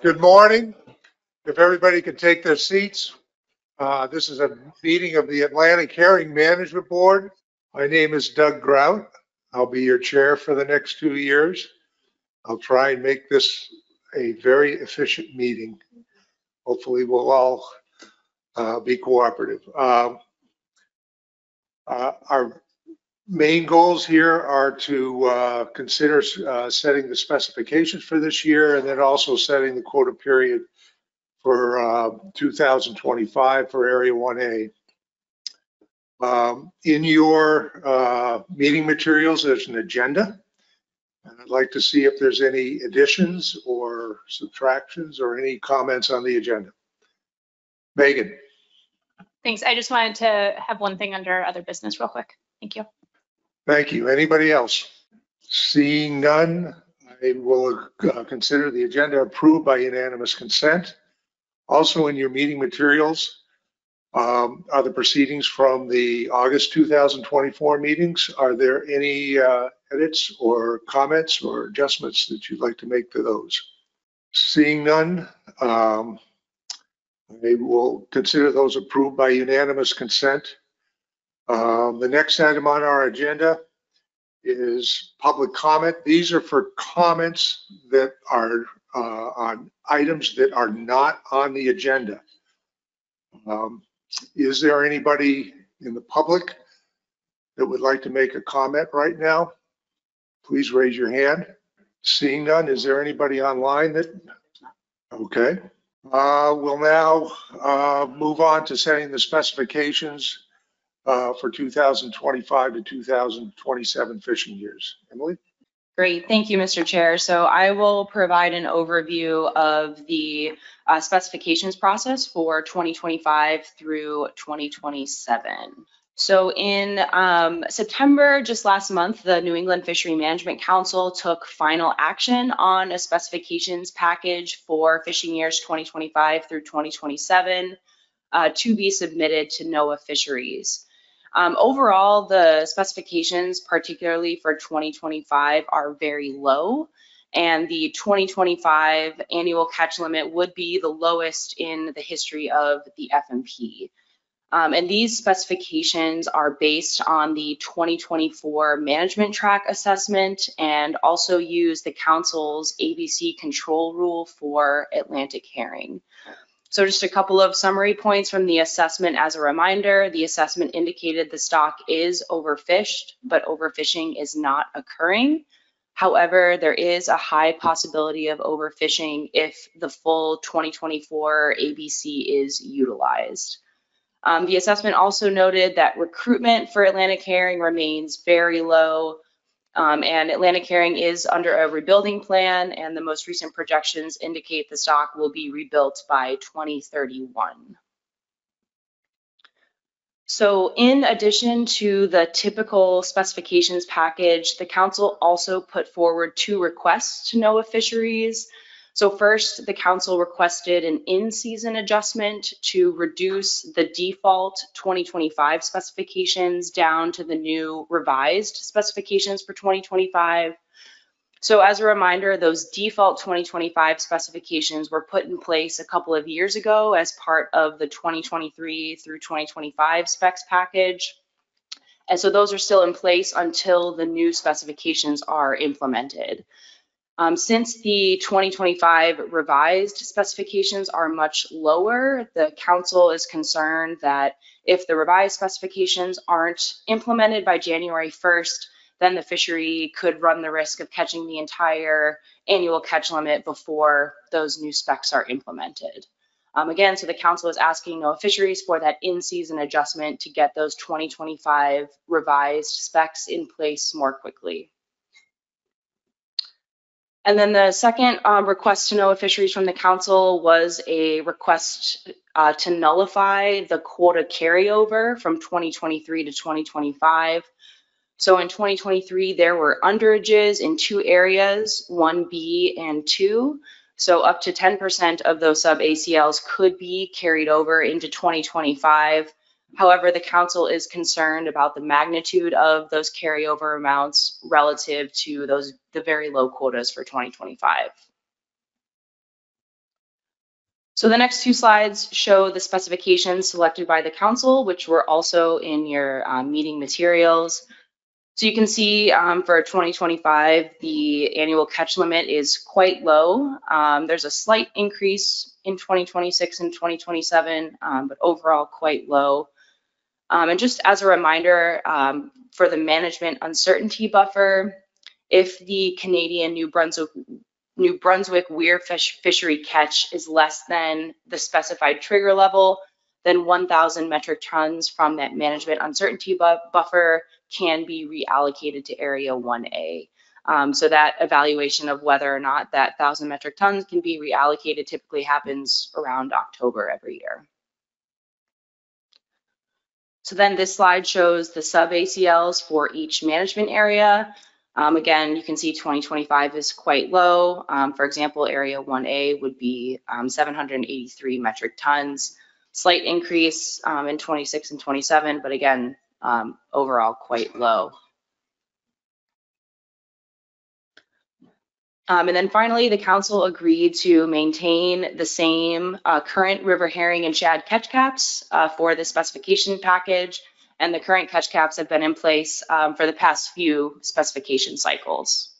Good morning. If everybody could take their seats. This is a meeting of the Atlantic Herring Management Board. My name is Doug Grout. I'll be your chair for the next 2 years. I'll try and make this a very efficient meeting. Hopefully we'll all be cooperative. Our main goals here are to consider setting the specifications for this year and then also setting the quota period for 2025 for Area 1A. In your meeting materials, there's an agenda. And I'd like to see if there's any additions or subtractions or any comments on the agenda. Megan. Thanks. I just wanted to have one thing under other business real quick. Thank you. Thank you. Anybody else? Seeing none, I will consider the agenda approved by unanimous consent. Also in your meeting materials are the proceedings from the August 2024 meetings. Are there any edits or comments or adjustments that you'd like to make to those? Seeing none, I will consider those approved by unanimous consent. The next item on our agenda is public comment. These are for comments that are on items that are not on the agenda. Is there anybody in the public that would like to make a comment right now? Please raise your hand. Seeing none, is there anybody online that? Okay. We'll now move on to setting the specifications for 2025 to 2027 fishing years. Emily? Great, thank you, Mr. Chair. So I will provide an overview of the specifications process for 2025 through 2027. So in September, just last month, the New England Fishery Management Council took final action on a specifications package for fishing years 2025 through 2027 to be submitted to NOAA Fisheries. Overall, the specifications, particularly for 2025, are very low, and the 2025 annual catch limit would be the lowest in the history of the FMP. And these specifications are based on the 2024 management track assessment and also use the Council's ABC control rule for Atlantic herring. So just a couple of summary points from the assessment as a reminder. The assessment indicated the stock is overfished, but overfishing is not occurring. However, there is a high possibility of overfishing if the full 2024 ABC is utilized. The assessment also noted that recruitment for Atlantic herring remains very low. And Atlantic herring is under a rebuilding plan, and the most recent projections indicate the stock will be rebuilt by 2031. So in addition to the typical specifications package, the Council also put forward 2 requests to NOAA Fisheries. So first, the Council requested an in-season adjustment to reduce the default 2025 specifications down to the new revised specifications for 2025. So as a reminder, those default 2025 specifications were put in place a couple of years ago as part of the 2023 through 2025 specs package. And so those are still in place until the new specifications are implemented. Since the 2025 revised specifications are much lower, the Council is concerned that if the revised specifications aren't implemented by January 1st, then the fishery could run the risk of catching the entire annual catch limit before those new specs are implemented. Again, so the Council is asking NOAA Fisheries for that in-season adjustment to get those 2025 revised specs in place more quickly. And then the second request to NOAA Fisheries from the Council was a request to nullify the quota carryover from 2023 to 2025. So in 2023, there were underages in 2 areas, 1B and 2. So up to 10% of those sub-ACLs could be carried over into 2025. However, the Council is concerned about the magnitude of those carryover amounts relative to the very low quotas for 2025. So the next two slides show the specifications selected by the council, which were also in your meeting materials. So you can see for 2025, the annual catch limit is quite low. There's a slight increase in 2026 and 2027, but overall quite low. And just as a reminder, for the management uncertainty buffer, if the Canadian New Brunswick weir fishery catch is less than the specified trigger level, then 1,000 metric tons from that management uncertainty buffer can be reallocated to Area 1A. So that evaluation of whether or not that 1,000 metric tons can be reallocated typically happens around October every year. So then this slide shows the sub-ACLs for each management area. Again, you can see 2025 is quite low. For example, Area 1A would be 783 metric tons. Slight increase in 26 and 27, but again, overall quite low. And then finally, the council agreed to maintain the same current river herring and shad catch caps for the specification package. And the current catch caps have been in place for the past few specification cycles.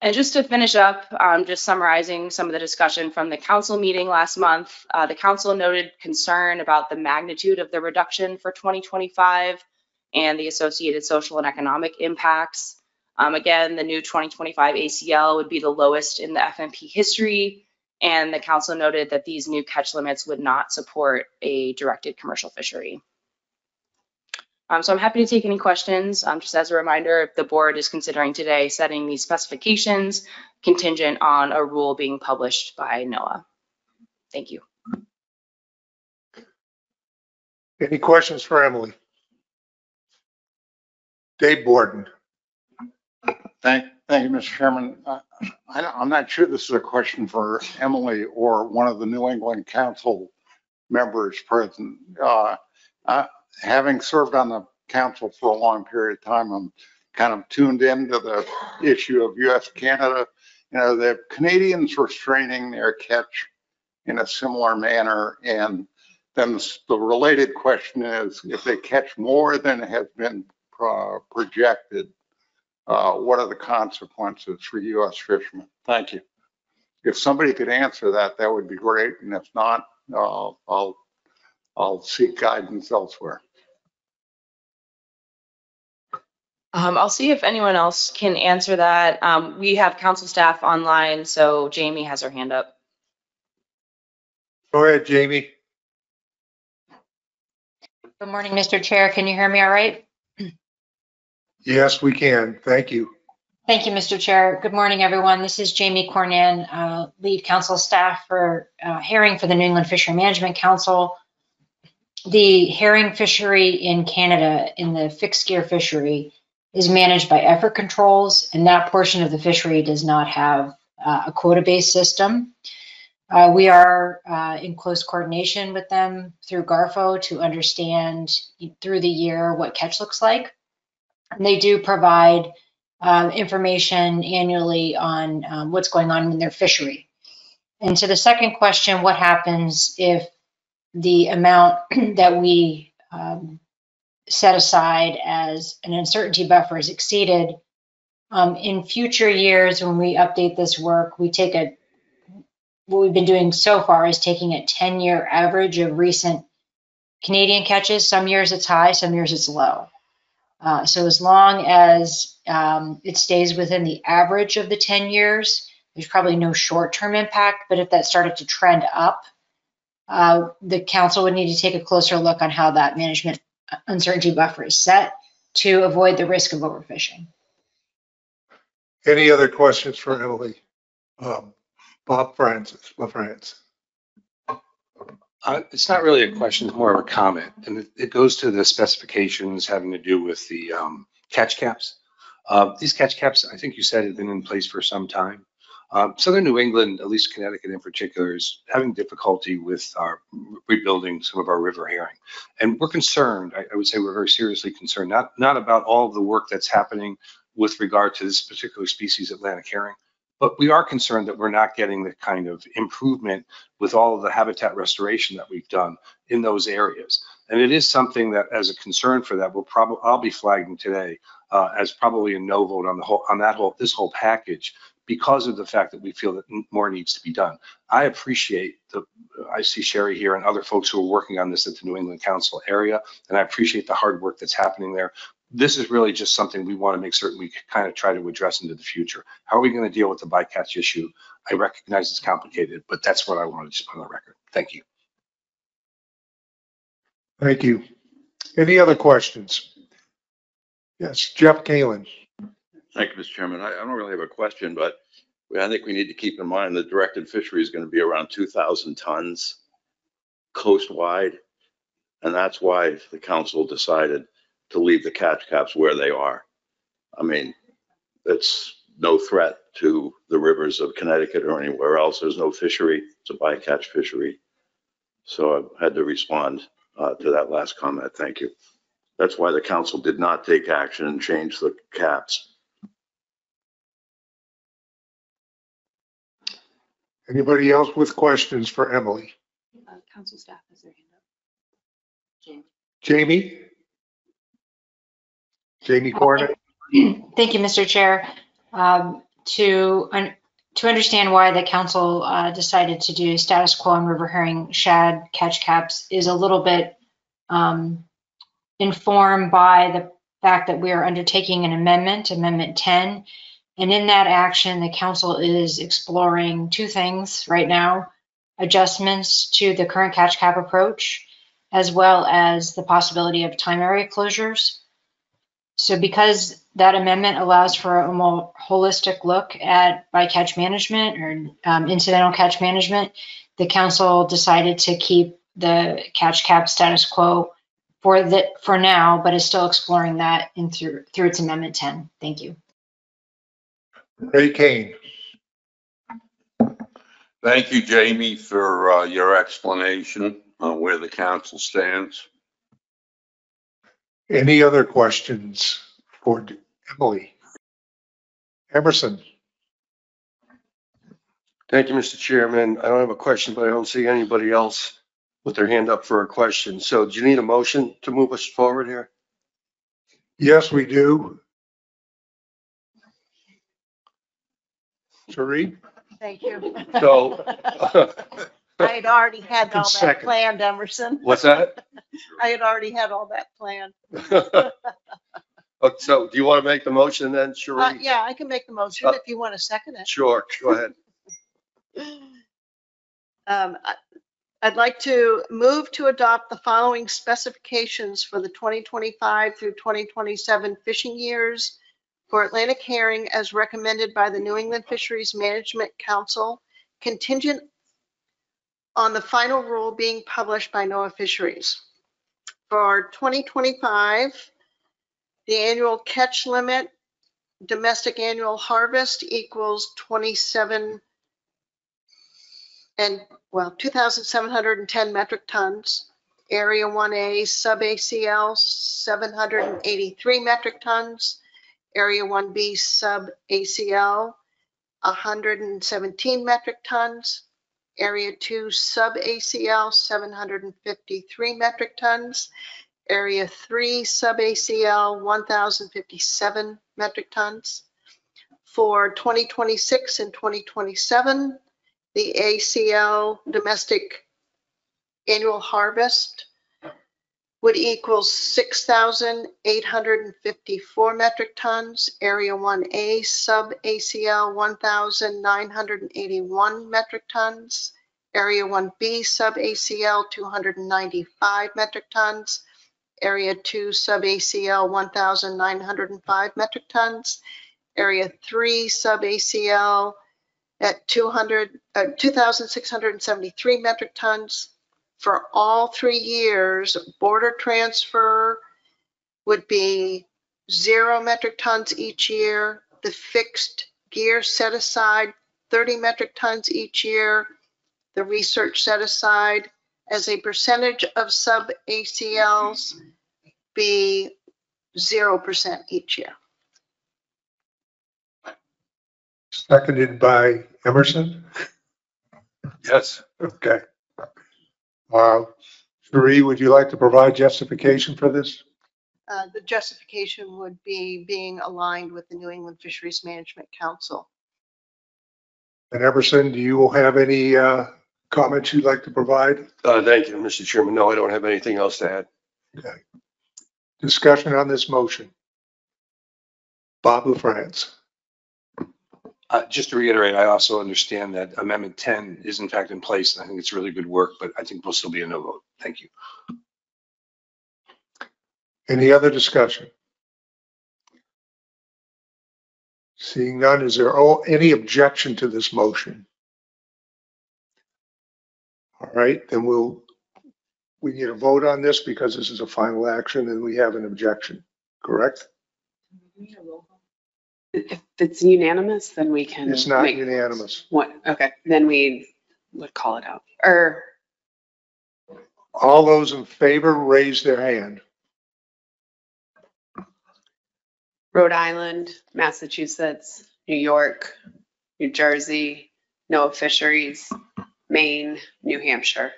And just to finish up, just summarizing some of the discussion from the council meeting last month, the council noted concern about the magnitude of the reduction for 2025 and the associated social and economic impacts. Again, the new 2025 ACL would be the lowest in the FMP history, and the council noted that these new catch limits would not support a directed commercial fishery. So I'm happy to take any questions. Just as a reminder, the board is considering today setting these specifications contingent on a rule being published by NOAA. Thank you. Any questions for Emily? Dave Borden. Thank you, Mr. Chairman. I'm not sure this is a question for Emily or one of the New England Council members present. Having served on the council for a long period of time, I'm kind of tuned into the issue of U.S.-Canada. You know, the Canadians restraining their catch in a similar manner, and then the related question is, if they catch more than has been projected, what are the consequences for U.S. fishermen? Thank you. If somebody could answer that, that would be great. And if not, I'll seek guidance elsewhere. I'll see if anyone else can answer that. We have council staff online, so Jamie has her hand up. Go ahead, Jamie. Good morning, Mr. Chair. Can you hear me all right? Yes, we can. Thank you. Thank you, Mr. Chair. Good morning, everyone. This is Jamie Cornan, lead council staff for herring for the New England Fishery Management Council. The herring fishery in Canada, in the fixed gear fishery, is managed by effort controls, and that portion of the fishery does not have a quota-based system. We are in close coordination with them through GARFO to understand through the year what catch looks like. And they do provide information annually on what's going on in their fishery. And to the second question, what happens if the amount that we set aside as an uncertainty buffer is exceeded? In future years, when we update this work, we take what we've been doing so far is taking a 10-year average of recent Canadian catches. Some years it's high, some years it's low. So as long as it stays within the average of the 10 years, there's probably no short-term impact, but if that started to trend up, the council would need to take a closer look on how that management uncertainty buffer is set to avoid the risk of overfishing. Any other questions for Emily? Bob Francis. It's not really a question, it's more of a comment. And it goes to the specifications having to do with the catch caps. These catch caps, I think you said, have been in place for some time. Southern New England, at least Connecticut in particular, is having difficulty with our rebuilding some of our river herring. And we're concerned, I would say we're very seriously concerned, not about all of the work that's happening with regard to this particular species, Atlantic herring, But we are concerned that we're not getting the kind of improvement with all of the habitat restoration that we've done in those areas. And it is something that, as a concern for that, I'll be flagging today as probably a no vote on this whole package, because of the fact that we feel that more needs to be done. I appreciate I see Sherry here and other folks who are working on this at the New England Council area, and I appreciate the hard work that's happening there. This is really just something we want to make certain we kind of try to address into the future. How are we going to deal with the bycatch issue? I recognize it's complicated, but that's what I wanted to just put on the record. Thank you. Thank you. Any other questions? Yes, Jeff Kalen. Thank you, Mr. Chairman. I don't really have a question, but I think we need to keep in mind the directed fishery is going to be around 2,000 tons coast-wide. And that's why the council decided to leave the catch caps where they are. I mean, it's no threat to the rivers of Connecticut or anywhere else. There's no fishery. It's a bycatch fishery. So I had to respond to that last comment. Thank you. That's why the council did not take action and change the caps. Anybody else with questions for Emily? Council staff has their hand up. Jamie? Jamie Cornet? Thank you, Mr. Chair. To understand why the council decided to do status quo on river herring shad catch caps is a little bit informed by the fact that we are undertaking an amendment, Amendment 10. And in that action, the council is exploring two things right now: adjustments to the current catch cap approach, as well as the possibility of time area closures. So because that amendment allows for a more holistic look at bycatch management or incidental catch management, the council decided to keep the catch cap status quo for now, but is still exploring that through its Amendment 10. Thank you. Ray Kane. Thank you, Jamie, for your explanation on where the council stands. Any other questions for Emily? Emerson. Thank you, Mr. Chairman. I don't have a question, but I don't see anybody else with their hand up for a question. So do you need a motion to move us forward here? Yes, we do. Sheree? Thank you. So I had already had all that Second. planned, Emerson. what's that? I had already had all that planned. So do you want to make the motion then, Sheree? Yeah, I can make the motion if you want to second it. Sure, go ahead. I'd like to move to adopt the following specifications for the 2025 through 2027 fishing years for Atlantic herring as recommended by the New England Fisheries Management Council, contingent on the final rule being published by NOAA Fisheries. For 2025, the annual catch limit, domestic annual harvest equals 2,710 metric tons. Area 1A sub-ACL 783 metric tons. Area 1B sub-ACL 117 metric tons. Area 2 sub-ACL 753 metric tons. Area 3 sub-ACL 1,057 metric tons. For 2026 and 2027, the ACL domestic annual harvest would equal 6,854 metric tons. Area 1A sub-ACL 1,981 metric tons. Area 1B sub-ACL 295 metric tons. Area 2 sub-ACL 1,905 metric tons. Area 3 sub-ACL at 2,673 metric tons. For all 3 years, border transfer would be 0 metric tons each year. The fixed gear set aside 30 metric tons each year. The research set aside as a percentage of sub-ACLs be 0% each year. Seconded by Emerson. Yes. Okay. Sheree, would you like to provide justification for this? The justification would be being aligned with the New England Fisheries Management Council. And Emerson, do you have any comments you'd like to provide? Thank you, Mr. Chairman. No, I don't have anything else to add. Okay. Discussion on this motion. Bob LaFrance. Just to reiterate, I also understand that Amendment 10 is in fact in place, and I think it's really good work, but I think we'll still be a no vote. Thank you. Any other discussion? Seeing none, is there any objection to this motion? All right, then we need a vote on this because this is a final action and we have an objection, correct? If it's unanimous, then we can. It's not unanimous. What? Okay, then we would call it out. Or All those in favor, raise their hand. Rhode Island, Massachusetts, New York, New Jersey, NOAA Fisheries, Maine, New Hampshire.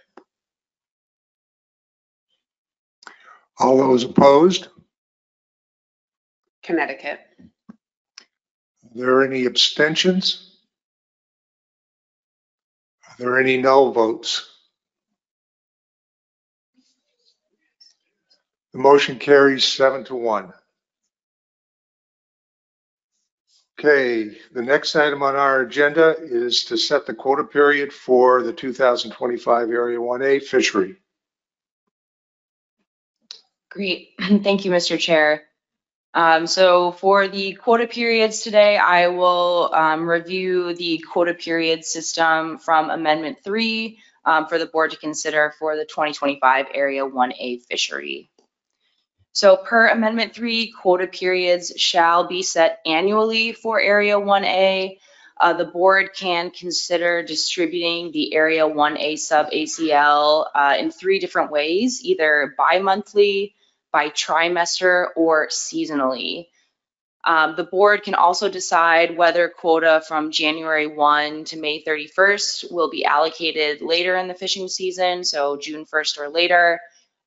All those opposed? Connecticut. Are there any abstentions? Are there any no votes? The motion carries 7-1. Okay, the next item on our agenda is to set the quota period for the 2025 Area 1A fishery. Great. Thank you, Mr. Chair. So for the quota periods today, I will review the quota period system from Amendment 3 for the board to consider for the 2025 Area 1A fishery. So per Amendment 3, quota periods shall be set annually for Area 1A. The board can consider distributing the Area 1A sub-ACL in 3 different ways, either bi-monthly, by trimester, or seasonally. The board can also decide whether quota from January 1 to May 31st will be allocated later in the fishing season, so June 1st or later.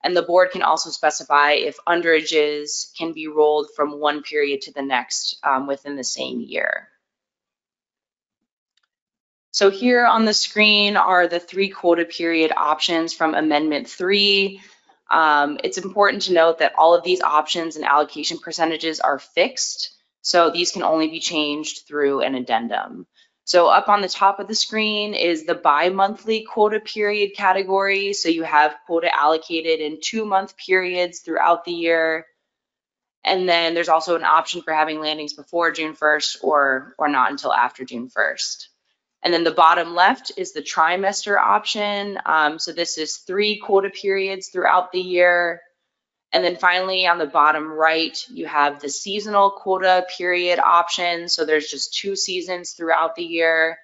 And the board can also specify if underages can be rolled from one period to the next within the same year. So here on the screen are the 3 quota period options from Amendment 3. It's important to note that all of these options and allocation percentages are fixed, so these can only be changed through an addendum. So up on the top of the screen is the bi-monthly quota period category. So you have quota allocated in 2-month periods throughout the year. And then there's also an option for having landings before June 1st or not until after June 1st. And then the bottom left is the trimester option. So this is 3 quota periods throughout the year. And then finally on the bottom right, you have the seasonal quota period option. So there's just 2 seasons throughout the year.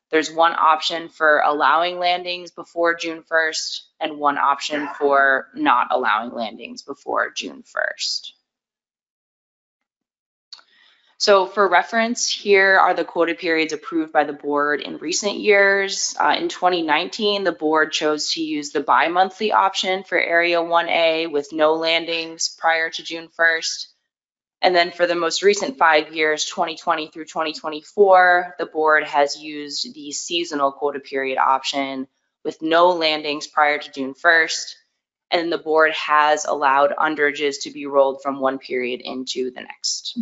There's 1 option for allowing landings before June 1st and 1 option for not allowing landings before June 1st. So for reference, here are the quota periods approved by the board in recent years. In 2019, the board chose to use the bi-monthly option for Area 1A with no landings prior to June 1st. And then for the most recent 5 years, 2020 through 2024, the board has used the seasonal quota period option with no landings prior to June 1st. And the board has allowed underages to be rolled from one period into the next.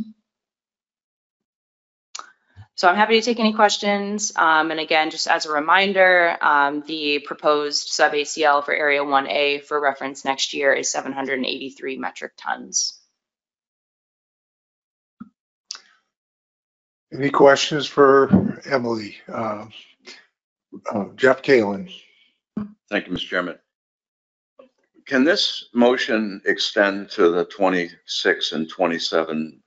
So I'm happy to take any questions. And again, just as a reminder, the proposed sub-ACL for Area 1A for reference next year is 783 metric tons. Any questions for Emily? Jeff Kalin. Thank you, Mr. Chairman. Can this motion extend to the 26 and 27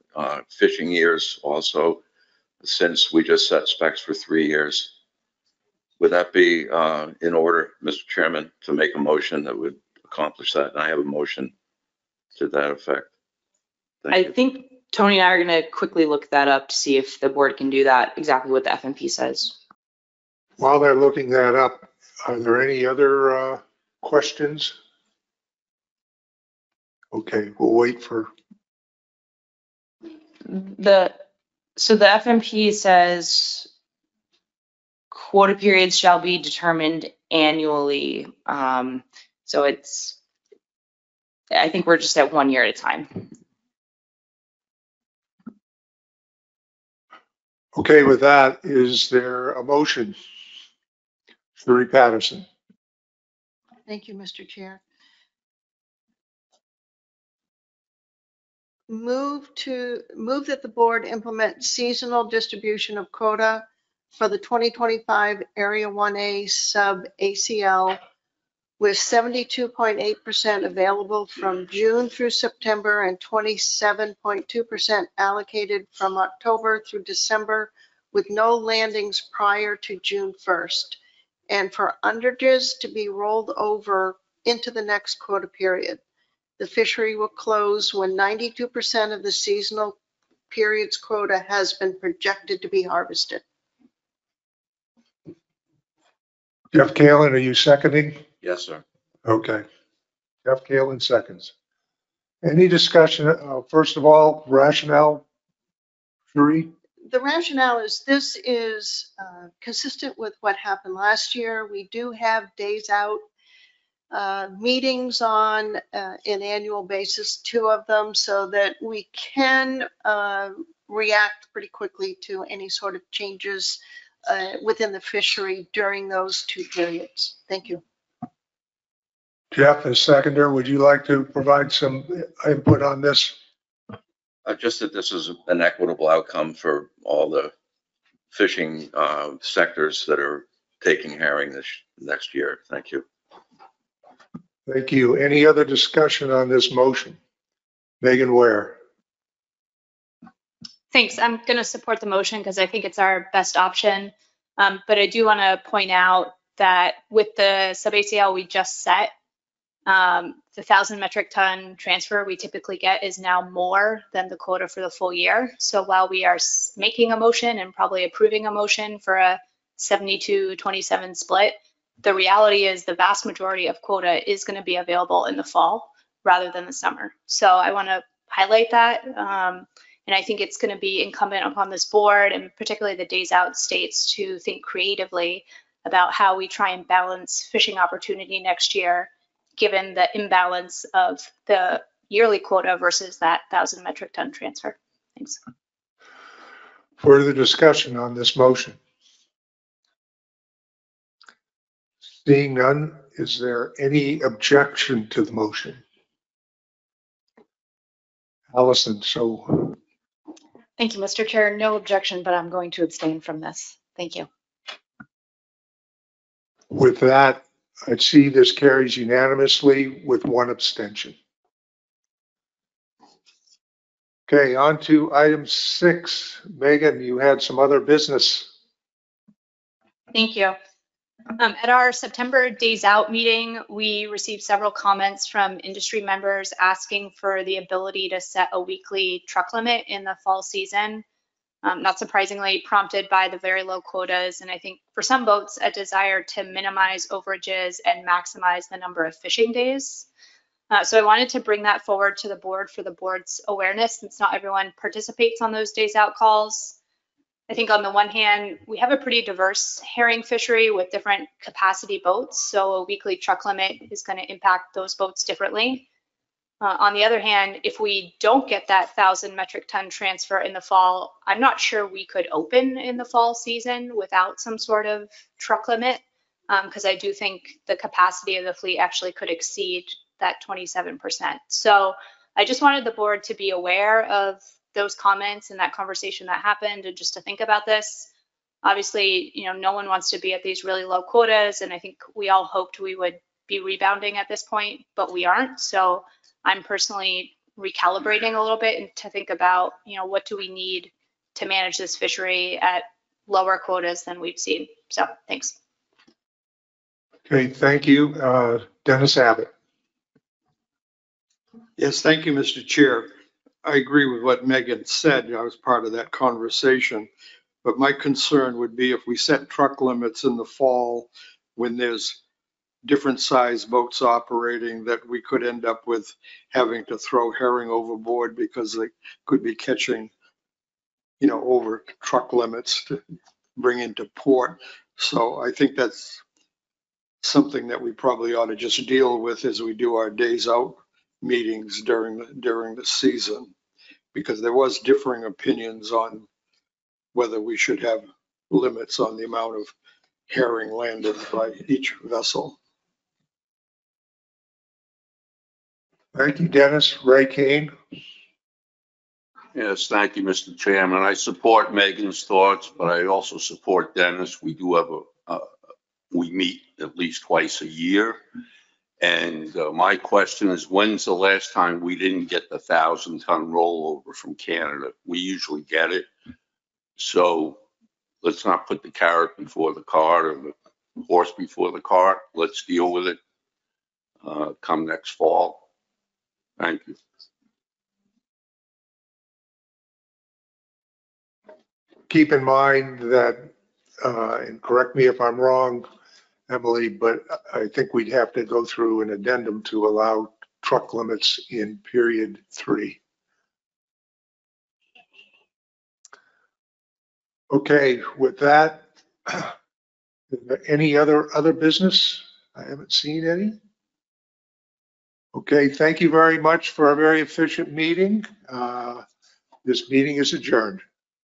fishing years also, since we just set specs for 3 years? Would that be in order, Mr. Chairman, to make a motion that would accomplish that? And I have a motion to that effect. I think Tony and I are going to quickly look that up to see if the board can do that, exactly what the FMP says. While they're looking that up, are there any other questions? Okay, we'll wait for, So the FMP says quota periods shall be determined annually. So I think we're just at 1 year at a time. okay, with that, is there a motion? Sherry Patterson. Thank you, Mr. Chair. Move that the board implement seasonal distribution of quota for the 2025 Area 1A sub ACL with 72.8% available from June through September and 27.2% allocated from October through December with no landings prior to June 1st. And for underages to be rolled over into the next quota period. The fishery will close when 92% of the seasonal period's quota has been projected to be harvested. Jeff Kalen, are you seconding? Yes, sir. Okay. Jeff Kalen seconds. Any discussion? First of all, rationale, Sherry? The rationale is this is consistent with what happened last year. We do have days out meetings on an annual basis, 2 of them, so that we can react pretty quickly to any sort of changes within the fishery during those 2 periods. Thank you. Jeff, as seconder, would you like to provide some input on this? Just that this is an equitable outcome for all the fishing sectors that are taking herring this next year. Thank you. Thank you. Any other discussion on this motion? Megan Ware. Thanks. I'm going to support the motion because I think it's our best option. But I do want to point out that with the sub-ACL we just set, the 1,000 metric ton transfer we typically get is now more than the quota for the full year. So while we are making a motion and probably approving a motion for a 72-27 split, the reality is the vast majority of quota is going to be available in the fall rather than the summer. So I want to highlight that. And I think it's going to be incumbent upon this board and particularly the days out states to think creatively about how we try and balance fishing opportunity next year, given the imbalance of the yearly quota versus that 1,000 metric ton transfer. Thanks. Further discussion on this motion? Seeing none, is there any objection to the motion? Allison, so. Thank you, Mr. Chair. No objection, but I'm going to abstain from this. Thank you. With that, I see this carries unanimously with 1 abstention. Okay, on to item 6. Megan, you had some other business. Thank you. At our September Days Out meeting, we received several comments from industry members asking for the ability to set a weekly truck limit in the fall season. Not surprisingly, prompted by the very low quotas, and I think for some boats, a desire to minimize overages and maximize the number of fishing days. So I wanted to bring that forward to the board for the board's awareness, since not everyone participates on those Days Out calls. I think on the one hand, we have a pretty diverse herring fishery with different capacity boats, so a weekly truck limit is going to impact those boats differently. On the other hand, if we don't get that 1,000 metric ton transfer in the fall, I'm not sure we could open in the fall season without some sort of truck limit, because I do think the capacity of the fleet actually could exceed that 27%. So I just wanted the board to be aware of those comments and that conversation that happened, and just to think about this. Obviously, no one wants to be at these really low quotas, and I think we all hoped we would be rebounding at this point, but we aren't. So I'm personally recalibrating a little bit and to think about, what do we need to manage this fishery at lower quotas than we've seen. So thanks. Okay, thank you. Dennis Abbott. Yes, thank you, Mr. Chair. I agree with what Megan said. I was part of that conversation. But my concern would be if we set truck limits in the fall when there's different size boats operating, that we could end up with having to throw herring overboard because they could be catching, over truck limits to bring into port. So I think that's something that we probably ought to just deal with as we do our days out meetings during the season, because there was differing opinions on whether we should have limits on the amount of herring landed by each vessel. Thank you, Dennis. Ray Kane. Yes, thank you, Mr. Chairman. I support Megan's thoughts, but I also support Dennis. We do have we meet at least twice a year. And my question is, when's the last time we didn't get the 1,000-ton rollover from Canada? We usually get it. So let's not put the carrot before the cart or the horse before the cart. Let's deal with it come next fall. Thank you. Keep in mind that, and correct me if I'm wrong, Emily, but I think we'd have to go through an addendum to allow truck limits in period 3. Okay, with that, any other business? I haven't seen any. Okay, thank you very much for a very efficient meeting. This meeting is adjourned.